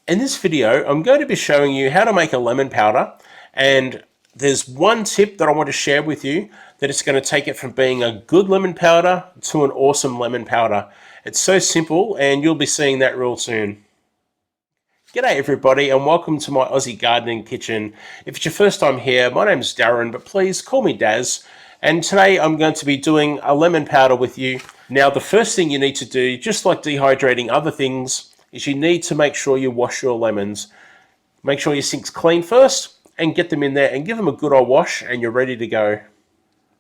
In this video, I'm going to be showing you how to make a lemon powder, and there's one tip that I want to share with you that it's going to take it from being a good lemon powder to an awesome lemon powder. It's so simple, and you'll be seeing that real soon. G'day everybody, and welcome to my Aussie gardening kitchen. If it's your first time here, my name's Darren, but please call me Daz. And today I'm going to be doing a lemon powder with you. Now, the first thing you need to do, just like dehydrating other things, is you need to make sure you wash your lemons. Make sure your sink's clean first and get them in there and give them a good old wash and you're ready to go.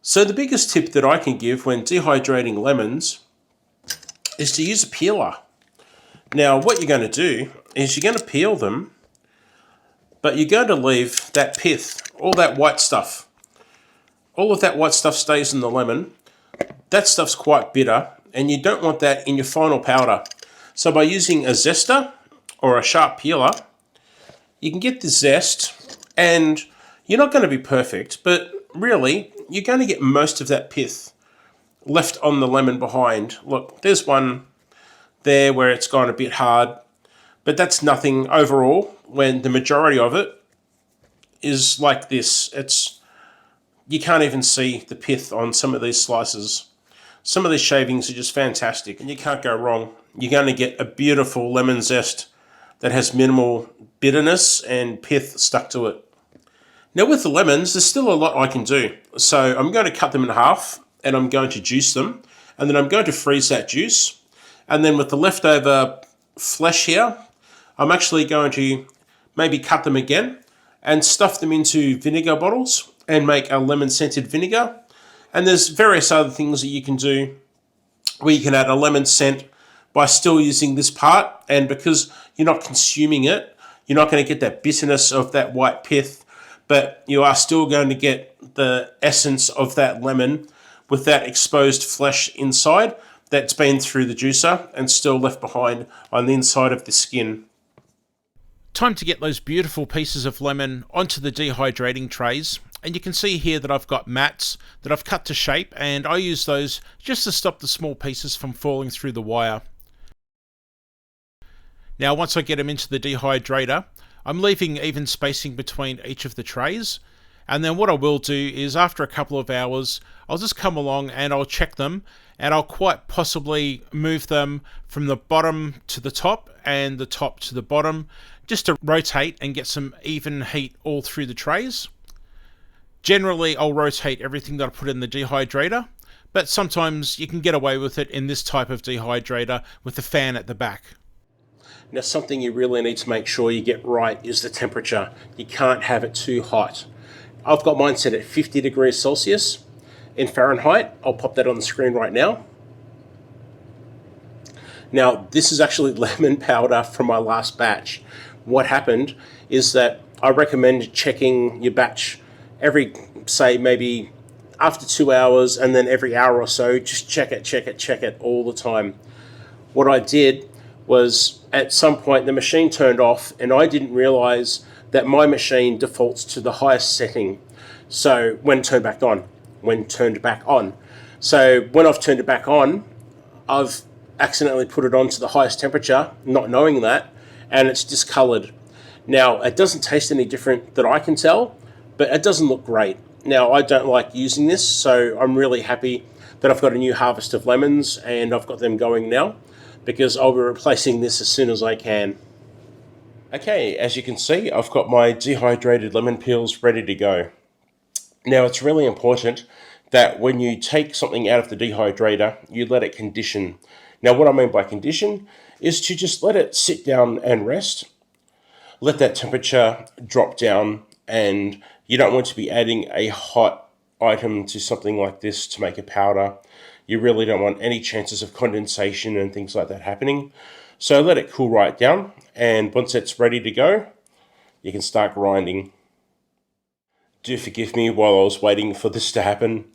So the biggest tip that I can give when dehydrating lemons is to use a peeler. Now what you're going to do is you're going to peel them, but you're going to leave that pith, all that white stuff. All of that white stuff stays in the lemon. That stuff's quite bitter and you don't want that in your final powder. So by using a zester or a sharp peeler, you can get the zest, and you're not going to be perfect, but really you're going to get most of that pith left on the lemon behind. Look, there's one there where it's gone a bit hard, but that's nothing overall when the majority of it is like this. You can't even see the pith on some of these slices. Some of these shavings are just fantastic and you can't go wrong. You're going to get a beautiful lemon zest that has minimal bitterness and pith stuck to it. Now with the lemons, there's still a lot I can do. So I'm going to cut them in half and I'm going to juice them, and then I'm going to freeze that juice. And then with the leftover flesh here, I'm actually going to maybe cut them again and stuff them into vinegar bottles and make a lemon scented vinegar. And there's various other things that you can do where you can add a lemon scent by still using this part, and because you're not consuming it, you're not going to get that bitterness of that white pith, but you are still going to get the essence of that lemon with that exposed flesh inside that's been through the juicer and still left behind on the inside of the skin. Time to get those beautiful pieces of lemon onto the dehydrating trays. And you can see here that I've got mats that I've cut to shape, and I use those just to stop the small pieces from falling through the wire. Now once I get them into the dehydrator, I'm leaving even spacing between each of the trays. And then what I will do is after a couple of hours, I'll just come along and I'll check them, and I'll quite possibly move them from the bottom to the top and the top to the bottom, just to rotate and get some even heat all through the trays. Generally, I'll rotate everything that I put in the dehydrator, but sometimes you can get away with it in this type of dehydrator with the fan at the back. Now, something you really need to make sure you get right is the temperature. You can't have it too hot. I've got mine set at 50 degrees Celsius in Fahrenheit. I'll pop that on the screen right now. Now, this is actually lemon powder from my last batch. What happened is that I recommend checking your batch every, say, maybe after 2 hours, and then every hour or so, just check it all the time. What I did was at some point the machine turned off, and I didn't realize that my machine defaults to the highest setting. So when turned back on. So when I've turned it back on, I've accidentally put it on to the highest temperature, not knowing that, and it's discolored. Now, it doesn't taste any different that I can tell, but it doesn't look great. Now, I don't like using this, so I'm really happy that I've got a new harvest of lemons and I've got them going now, because I'll be replacing this as soon as I can. Okay, as you can see, I've got my dehydrated lemon peels ready to go. Now, it's really important that when you take something out of the dehydrator, you let it condition. Now, what I mean by condition is to just let it sit down and rest. Let that temperature drop down, and you don't want to be adding a hot item to something like this to make a powder. You really don't want any chances of condensation and things like that happening. So let it cool right down, and once it's ready to go, you can start grinding. Do forgive me while I was waiting for this to happen.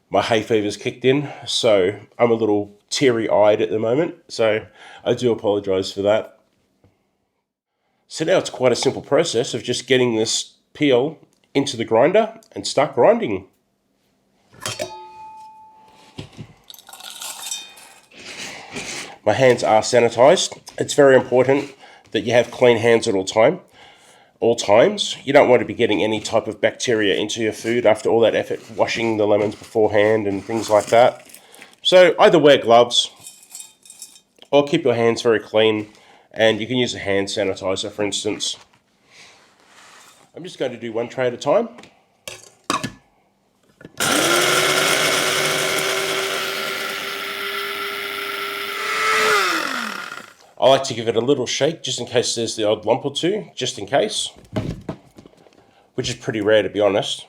My hay fever's kicked in, so I'm a little teary-eyed at the moment, so I do apologize for that. So now it's quite a simple process of just getting this peel into the grinder and start grinding. My hands are sanitized. It's very important that you have clean hands at all times. You don't want to be getting any type of bacteria into your food after all that effort washing the lemons beforehand and things like that. So either wear gloves or keep your hands very clean, and you can use a hand sanitizer, for instance. I'm just going to do one tray at a time. I like to give it a little shake just in case there's the odd lump or two, just in case, which is pretty rare to be honest.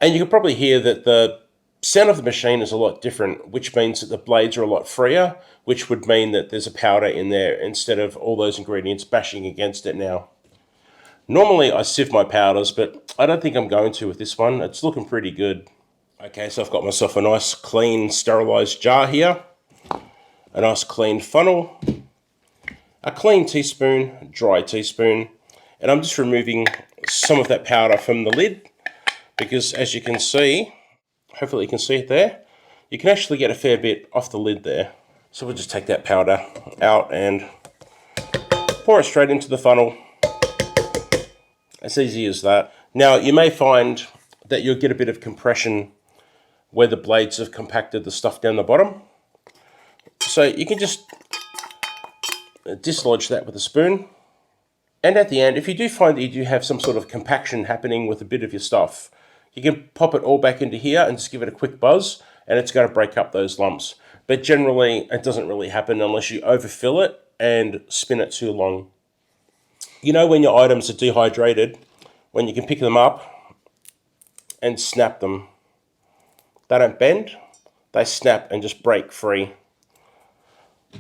And you can probably hear that the sound of the machine is a lot different, which means that the blades are a lot freer, which would mean that there's a powder in there instead of all those ingredients bashing against it now. Normally I sieve my powders, but I don't think I'm going to with this one. It's looking pretty good. Okay, so I've got myself a nice clean sterilized jar here, a nice clean funnel, a clean teaspoon, dry teaspoon, and I'm just removing some of that powder from the lid because as you can see, hopefully you can see it there, you can actually get a fair bit off the lid there. So we'll just take that powder out and pour it straight into the funnel. As easy as that. Now you may find that you'll get a bit of compression where the blades have compacted the stuff down the bottom. So you can just dislodge that with a spoon. And at the end, if you do find that you do have some sort of compaction happening with a bit of your stuff, you can pop it all back into here and just give it a quick buzz, and it's going to break up those lumps. But generally, it doesn't really happen unless you overfill it and spin it too long. You know when your items are dehydrated, when you can pick them up and snap them. They don't bend, they snap and just break free.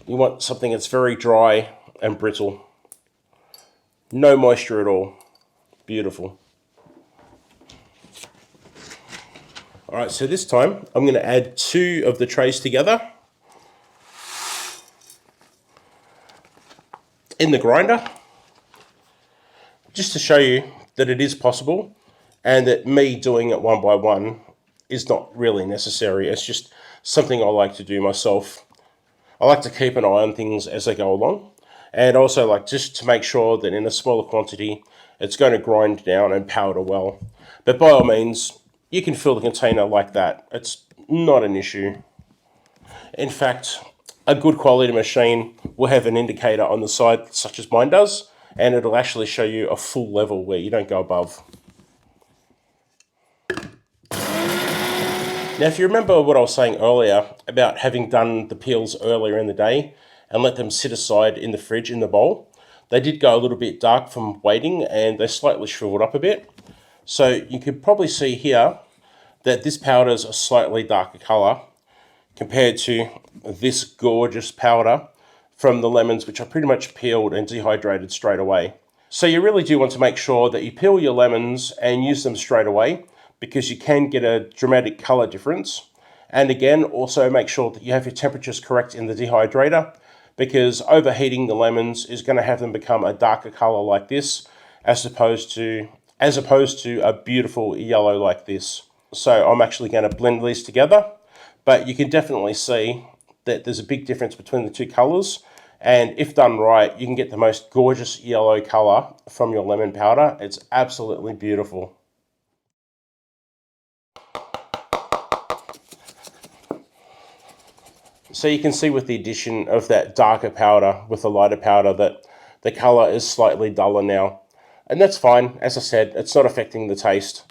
You want something that's very dry and brittle. No moisture at all. Beautiful. Alright, so this time I'm going to add 2 of the trays together in the grinder, just to show you that it is possible and that me doing it one by one is not really necessary. It's just something I like to do myself. I like to keep an eye on things as they go along, and also like just to make sure that in a smaller quantity it's going to grind down and powder well. But by all means, you can fill the container like that. It's not an issue. In fact, a good quality machine will have an indicator on the side such as mine does, and it'll actually show you a full level where you don't go above. Now, if you remember what I was saying earlier about having done the peels earlier in the day and let them sit aside in the fridge in the bowl, they did go a little bit dark from waiting and they slightly shriveled up a bit. So you could probably see here that this powder is a slightly darker color compared to this gorgeous powder from the lemons, which are pretty much peeled and dehydrated straight away. So you really do want to make sure that you peel your lemons and use them straight away, because you can get a dramatic color difference. And again, also make sure that you have your temperatures correct in the dehydrator, because overheating the lemons is going to have them become a darker color like this, as opposed to a beautiful yellow like this. So I'm actually going to blend these together, but you can definitely see that there's a big difference between the two colors. And if done right, you can get the most gorgeous yellow color from your lemon powder. It's absolutely beautiful. So you can see with the addition of that darker powder with the lighter powder that the color is slightly duller now. And that's fine. As I said, it's not affecting the taste.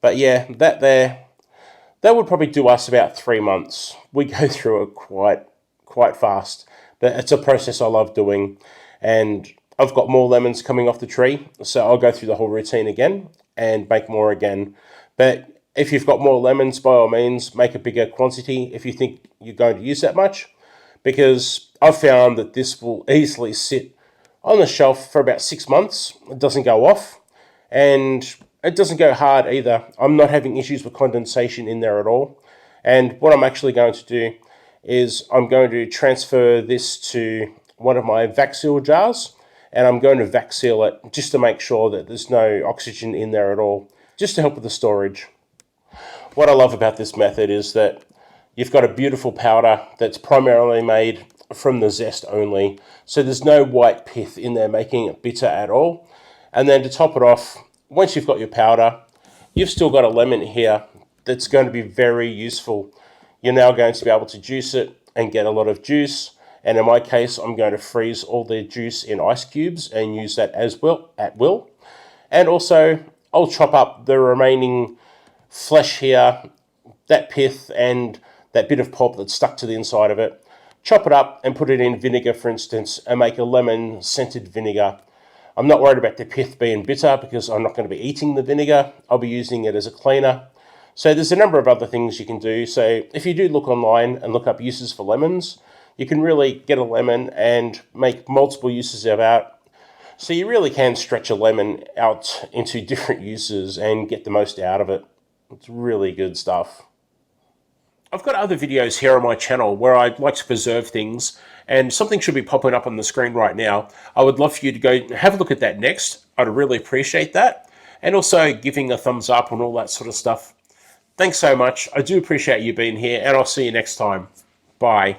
But yeah, that would probably do us about 3 months. We go through it quite fast. But it's a process I love doing. And I've got more lemons coming off the tree, so I'll go through the whole routine again and make more again. But if you've got more lemons, by all means, make a bigger quantity if you think you're going to use that much, because I've found that this will easily sit on the shelf for about 6 months. It doesn't go off, and it doesn't go hard either. I'm not having issues with condensation in there at all. And what I'm actually going to do is I'm going to transfer this to one of my vac seal jars, and I'm going to vac seal it just to make sure that there's no oxygen in there at all, just to help with the storage. What I love about this method is that you've got a beautiful powder that's primarily made from the zest only. So there's no white pith in there making it bitter at all. And then to top it off, once you've got your powder, you've still got a lemon here that's going to be very useful. You're now going to be able to juice it and get a lot of juice. And in my case, I'm going to freeze all the juice in ice cubes and use that as well at will. And also, I'll chop up the remaining flesh here, that pith and that bit of pulp that's stuck to the inside of it. Chop it up and put it in vinegar, for instance, and make a lemon scented vinegar. I'm not worried about the pith being bitter because I'm not going to be eating the vinegar. I'll be using it as a cleaner. So there's a number of other things you can do. So if you do look online and look up uses for lemons, you can really get a lemon and make multiple uses of it. So you really can stretch a lemon out into different uses and get the most out of it. It's really good stuff. I've got other videos here on my channel where I like to preserve things, and something should be popping up on the screen right now. I would love for you to go have a look at that next. I'd really appreciate that. And also giving a thumbs up and all that sort of stuff. Thanks so much. I do appreciate you being here, and I'll see you next time. Bye.